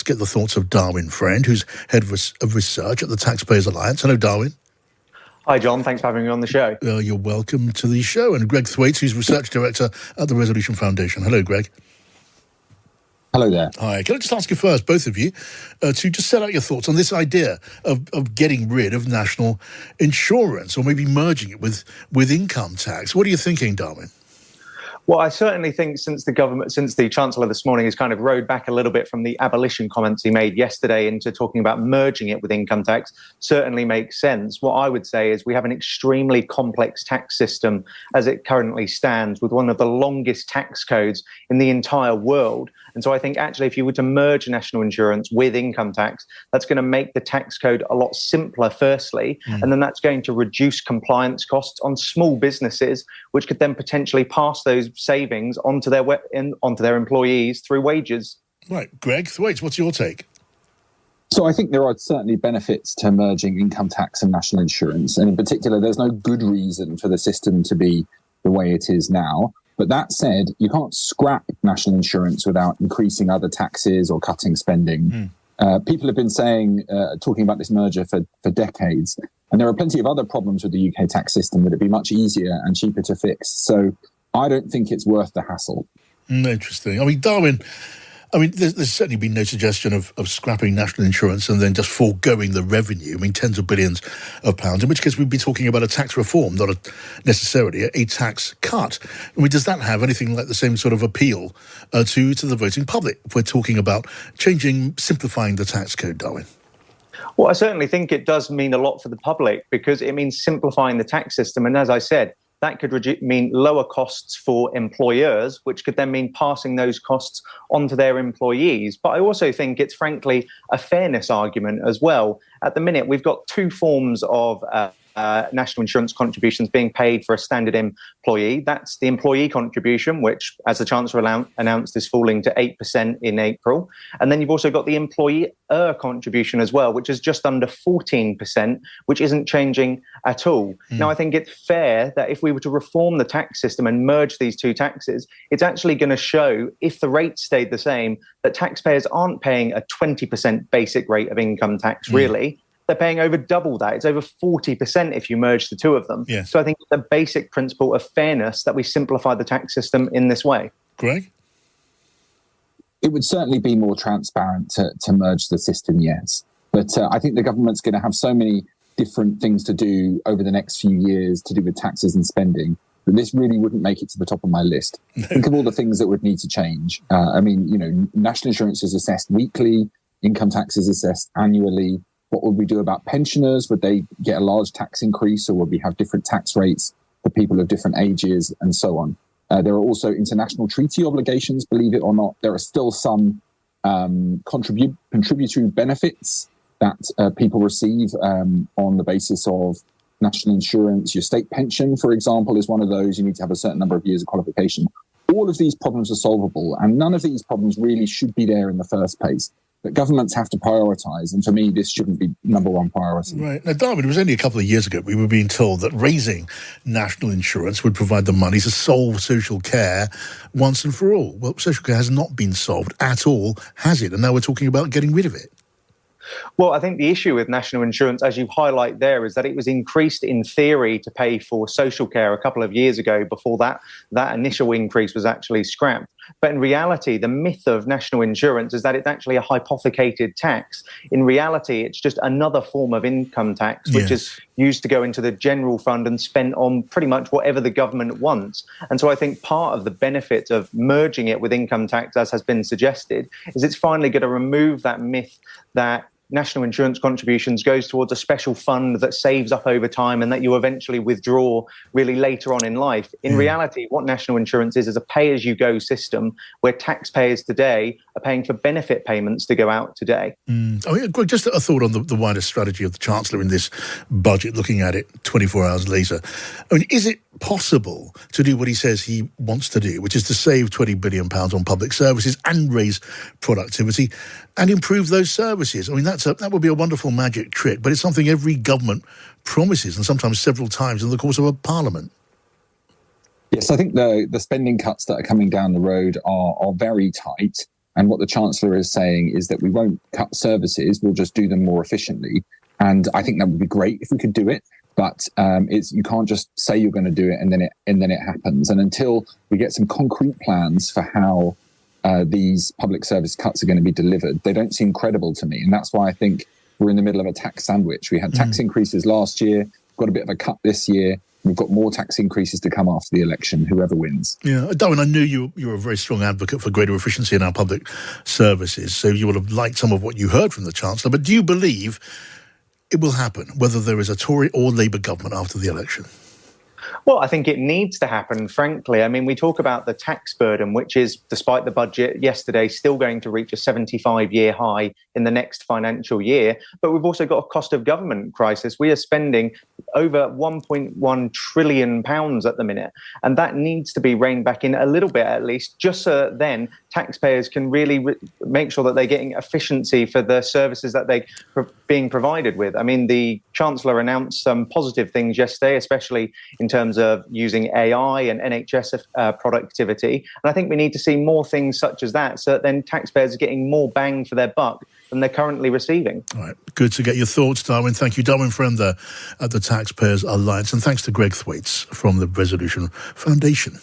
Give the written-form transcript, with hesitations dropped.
get the thoughts of Darwin Friend, who's head of research at the Taxpayers Alliance. Hello, Darwin. Hi, John. Thanks for having me on the show. You're welcome to the show. And Greg Thwaites, who's research director at the Resolution Foundation. Hello, Greg. Hello there. Hi. Can I just ask you first, both of you, to just set out your thoughts on this idea of getting rid of national insurance, or maybe merging it with income tax? What are you thinking, Darwin? Well, I certainly think since the Chancellor this morning has kind of rode back a little bit from the abolition comments he made yesterday into talking about merging it with income tax, certainly makes sense. What I would say is we have an extremely complex tax system as it currently stands, with one of the longest tax codes in the entire world. And so I think actually if you were to merge national insurance with income tax, that's going to make the tax code a lot simpler, firstly, and then that's going to reduce compliance costs on small businesses, which could then potentially pass those savings onto their employees through wages. Right. Greg Thwaites, what's your take? So I think there are certainly benefits to merging income tax and national insurance. And in particular, there's no good reason for the system to be the way it is now. But that said, you can't scrap national insurance without increasing other taxes or cutting spending. People have been talking about this merger for decades. And there are plenty of other problems with the UK tax system that would be much easier and cheaper to fix. So I don't think it's worth the hassle. Interesting. I mean, Darwin, there's certainly been no suggestion of scrapping national insurance and then just foregoing the revenue. I mean, tens of billions of pounds, in which case we'd be talking about a tax reform, not necessarily a tax cut. I mean, does that have anything like the same sort of appeal to the voting public if we're talking about simplifying the tax code, Darwin? Well, I certainly think it does mean a lot for the public, because it means simplifying the tax system. And as I said, that could mean lower costs for employers, which could then mean passing those costs onto their employees. But I also think it's frankly a fairness argument as well. At the minute, we've got two forms of national insurance contributions being paid for a standard employee. That's the employee contribution, which, as the Chancellor announced, is falling to 8% in April. And then you've also got the employer contribution as well, which is just under 14%, which isn't changing at all. Now, I think it's fair that if we were to reform the tax system and merge these two taxes, it's actually going to show, if the rates stayed the same, that taxpayers aren't paying a 20% basic rate of income tax, really. They're paying over double that. It's over 40% if you merge the two of them. Yes. So I think the basic principle of fairness that we simplify the tax system in this way. Greg? It would certainly be more transparent to merge the system, yes. But I think the government's going to have so many different things to do over the next few years to do with taxes and spending that this really wouldn't make it to the top of my list. Think of all the things that would need to change. National insurance is assessed weekly, income tax is assessed annually. What would we do about pensioners? Would they get a large tax increase, or would we have different tax rates for people of different ages, and so on? There are also international treaty obligations, believe it or not. There are still some contributory benefits that people receive on the basis of national insurance. Your state pension, for example, is one of those. You need to have a certain number of years of qualification. All of these problems are solvable, and none of these problems really should be there in the first place. But governments have to prioritise, and for me, this shouldn't be number one priority. Right. Now, Darwin, it was only a couple of years ago we were being told that raising national insurance would provide the money to solve social care once and for all. Well, social care has not been solved at all, has it? And now we're talking about getting rid of it. Well, I think the issue with national insurance, as you highlight there, is that it was increased in theory to pay for social care a couple of years ago before that initial increase was actually scrapped. But in reality, the myth of national insurance is that it's actually a hypothecated tax. In reality, it's just another form of income tax, which is used to go into the general fund and spent on pretty much whatever the government wants. And so I think part of the benefit of merging it with income tax, as has been suggested, is it's finally going to remove that myth that national insurance contributions goes towards a special fund that saves up over time and that you eventually withdraw really later on in life. In reality, what national insurance is a pay-as-you-go system where taxpayers today are paying for benefit payments to go out today. Greg, just a thought on the wider strategy of the Chancellor in this budget, looking at it 24 hours later. I mean, is it possible to do what he says he wants to do, which is to save £20 billion on public services and raise productivity and improve those services? I mean, that would be a wonderful magic trick, but it's something every government promises, and sometimes several times in the course of a parliament. Yes, I think the spending cuts that are coming down the road are very tight. And what the Chancellor is saying is that we won't cut services, we'll just do them more efficiently. And I think that would be great if we could do it. But you can't just say you're going to do it and then it happens. And until we get some concrete plans for how these public service cuts are going to be delivered, they don't seem credible to me. And that's why I think we're in the middle of a tax sandwich. We had tax increases last year, got a bit of a cut this year. We've got more tax increases to come after the election, whoever wins. Yeah, Darwin, I knew you're a very strong advocate for greater efficiency in our public services, so you would have liked some of what you heard from the Chancellor. But do you believe it will happen, whether there is a Tory or Labour government after the election? Well, I think it needs to happen, frankly. I mean, we talk about the tax burden, which is, despite the budget yesterday, still going to reach a 75-year high in the next financial year. But we've also got a cost of government crisis. We are spending over £1.1 trillion at the minute. And that needs to be reined back in a little bit, at least, just so that then taxpayers can really make sure that they're getting efficiency for the services that they're being provided with. I mean, the Chancellor announced some positive things yesterday, especially in terms of using AI and NHS productivity. And I think we need to see more things such as that, so that then taxpayers are getting more bang for their buck than they're currently receiving. All right. Good to get your thoughts, Darwin. Thank you. Darwin Friend there at the Taxpayers Alliance. And thanks to Greg Thwaites from the Resolution Foundation.